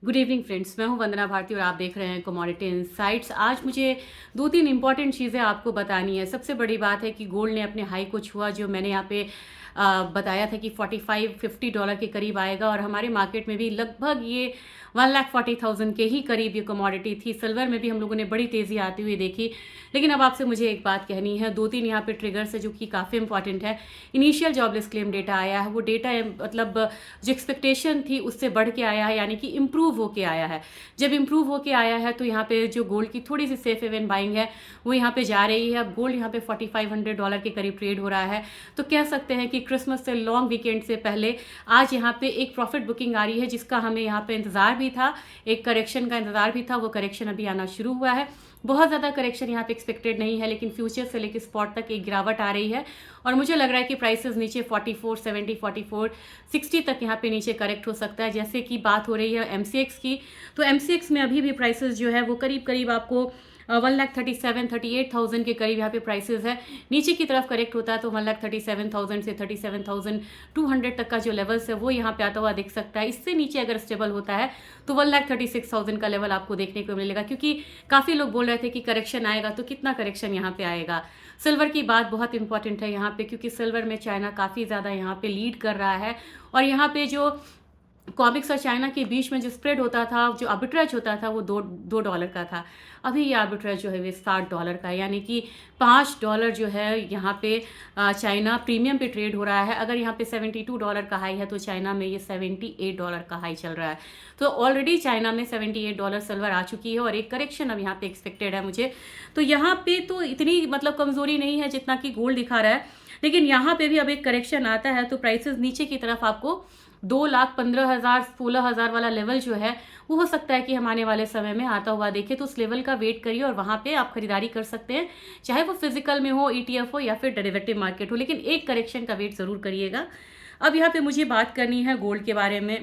Good evening friends, मैं हूं वंदना भारती और आप देख रहे हैं कमोडिटी इनसाइट्स। आज मुझे दो तीन इंपॉर्टेंट चीज़ें आपको बतानी है। सबसे बड़ी बात है कि गोल्ड ने अपने हाई को छुआ, जो मैंने यहाँ पे बताया था कि 45-50 डॉलर के करीब आएगा, और हमारे मार्केट में भी लगभग ये 1,40,000 के ही करीब ये कमोडिटी थी। सिल्वर में भी हम लोगों ने बड़ी तेज़ी आती हुई देखी। लेकिन अब आपसे मुझे एक बात कहनी है, दो तीन यहाँ पे ट्रिगर्स है जो कि काफ़ी इंपॉर्टेंट है। इनिशियल जॉबलेस क्लेम डेटा आया है, वो डेटा मतलब जो एक्सपेक्टेशन थी उससे बढ़ के आया है, यानी कि इम्प्रूव होके आया है। जब इम्प्रूव होके आया है तो यहाँ पे जो गोल्ड की थोड़ी सी सेफ हेवन बाइंग है वो यहाँ पे जा रही है। अब गोल्ड यहाँ पे 4,500 डॉलर के करीब ट्रेड हो रहा है। तो कह सकते हैं कि क्रिसमस से लॉन्ग वीकेंड से पहले आज यहाँ पे एक प्रॉफिट बुकिंग आ रही है, जिसका हमें यहाँ पे इंतजार भी था, एक करेक्शन का इंतजार भी था। वो करेक्शन अभी आना शुरू हुआ है। बहुत ज़्यादा करेक्शन यहाँ पे एक्सपेक्टेड नहीं है, लेकिन फ्यूचर से लेकर स्पॉट तक एक गिरावट आ रही है, और मुझे लग रहा है कि प्राइसेस नीचे 4470 4460 तक यहाँ पे नीचे करेक्ट हो सकता है। जैसे कि बात हो रही है एमसीएक्स की, तो एमसीएक्स में अभी भी प्राइसेस जो है वो करीब करीब आपको 1,37,38,000 के करीब यहाँ पे प्राइसेस है। नीचे की तरफ करेक्ट होता है तो 1,37,000 से 37,200 तक का जो लेवल्स है वो यहाँ पे आता हुआ दिख सकता है। इससे नीचे अगर स्टेबल होता है तो 1,36,000 का लेवल आपको देखने को मिलेगा, क्योंकि काफ़ी लोग बोल रहे थे कि करेक्शन आएगा, तो कितना करेक्शन यहाँ पे आएगा। सिल्वर की बात बहुत इंपॉर्टेंट है यहाँ पे, क्योंकि सिल्वर में चाइना काफ़ी ज़्यादा यहाँ पे लीड कर रहा है, और यहाँ पे जो कॉमिक्स और चाइना के बीच में जो स्प्रेड होता था, जो आर्बिट्रेज होता था, वो दो डॉलर का था। अभी ये आर्बिट्रेज जो है वो 60 डॉलर का है, यानी कि 5 डॉलर जो है यहाँ पे चाइना प्रीमियम पे ट्रेड हो रहा है। अगर यहाँ पे 72 डॉलर का हाई है तो चाइना में ये 78 डॉलर का हाई चल रहा है। तो ऑलरेडी चाइना में 78 डॉलर सिल्वर आ चुकी है, और एक करेक्शन अब यहाँ पे एक्सपेक्टेड है मुझे। तो यहाँ पे तो इतनी मतलब कमजोरी नहीं है जितना कि गोल्ड दिखा रहा है, लेकिन यहाँ पे भी अब एक करेक्शन आता है तो प्राइसेस नीचे की तरफ आपको 2,15,000 16,000 वाला लेवल जो है वो हो सकता है कि हम आने वाले समय में आता हुआ देखें। तो उस लेवल का वेट करिए और वहां पे आप खरीदारी कर सकते हैं, चाहे वो फिजिकल में हो, ईटीएफ हो, या फिर डेरिवेटिव मार्केट हो, लेकिन एक करेक्शन का वेट जरूर करिएगा। अब यहाँ पे मुझे बात करनी है गोल्ड के बारे में,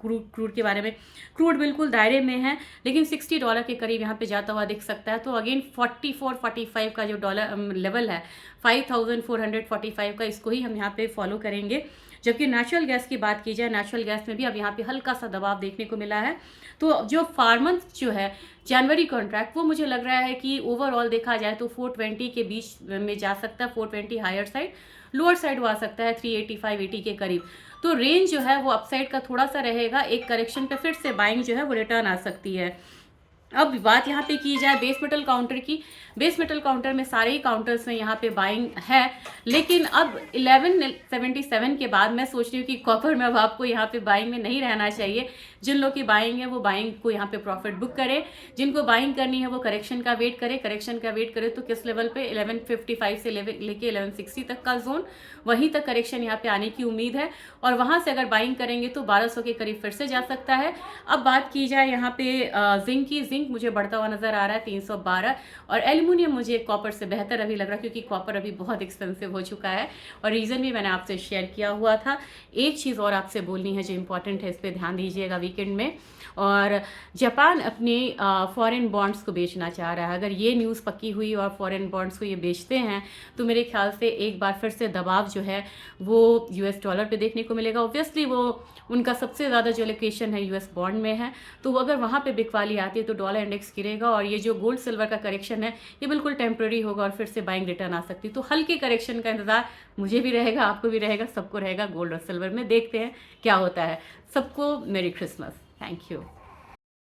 क्रूड के बारे में। क्रूड बिल्कुल दायरे में है, लेकिन 60 डॉलर के करीब यहाँ पे जाता हुआ दिख सकता है। तो अगेन 44-45 का जो डॉलर लेवल है 5,445 का, इसको ही हम यहाँ पे फॉलो करेंगे। जबकि नेचुरल गैस की बात की जाए, नेचुरल गैस में भी अब यहाँ पे हल्का सा दबाव देखने को मिला है। तो जो फार्मंथ जो है जनवरी कॉन्ट्रैक्ट, वो मुझे लग रहा है कि ओवरऑल देखा जाए तो 420 के बीच में जा सकता है। 420 हायर साइड, लोअर साइड वो आ सकता है 385-80 के करीब। तो रेंज जो है वो अपसाइड का थोड़ा सा रहेगा। एक करेक्शन पे फिर से बाइंग जो है वो रिटर्न आ सकती है। अब बात यहाँ पे की जाए बेस मेटल काउंटर की। बेस मेटल काउंटर में सारे ही काउंटर्स में यहाँ पे बाइंग है, लेकिन अब 1177 के बाद मैं सोच रही हूँ कि कॉपर में अब आपको यहाँ पे बाइंग में नहीं रहना चाहिए। जिन लोग की बाइंग है वो बाइंग को यहाँ पे प्रॉफिट बुक करे, जिनको बाइंग करनी है वो करेक्शन का वेट करे। करेक्शन का वेट करे तो किस लेवल पे 1155 से लेके 1160 तक का जोन, वहीं तक करेक्शन यहाँ पे आने की उम्मीद है, और वहां से अगर बाइंग करेंगे तो 1200 के करीब फिर से जा सकता है। अब बात की जाए यहाँ पे जिंक की, जिंक मुझे बढ़ता हुआ नजर आ रहा है 312, और एल्यूमिनियम मुझे कॉपर से बेहतर अभी लग रहा है, क्योंकि कॉपर अभी बहुत एक्सपेंसिव हो चुका है, और रीजन भी मैंने आपसे शेयर किया हुआ था। एक चीज़ और आपसे बोलनी है जो इंपॉर्टेंट है, इस पर ध्यान दीजिएगा वीकेंड में। और जापान अपने फॉरेन बॉन्ड्स को बेचना चाह रहा है। अगर ये न्यूज़ पक्की हुई और फॉरेन बॉन्ड्स को ये बेचते हैं तो मेरे ख्याल से एक बार फिर से दबाव जो है वो यूएस डॉलर पे देखने को मिलेगा। ऑब्वियसली वो उनका सबसे ज़्यादा जो लोकेशन है यूएस बॉन्ड में है, तो अगर वहाँ पे बिकवाली आती है तो डॉलर इंडेक्स गिरेगा, और ये जो गोल्ड सिल्वर का करेक्शन है ये बिल्कुल टेम्प्रेरी होगा और फिर से बाइंग रिटर्न आ सकती है। तो हल्के करेक्शन का इंतजार मुझे भी रहेगा, आपको भी रहेगा, सबको रहेगा गोल्ड और सिल्वर में। देखते हैं क्या होता है। सबको मेरी क्रिसमस। Thank you.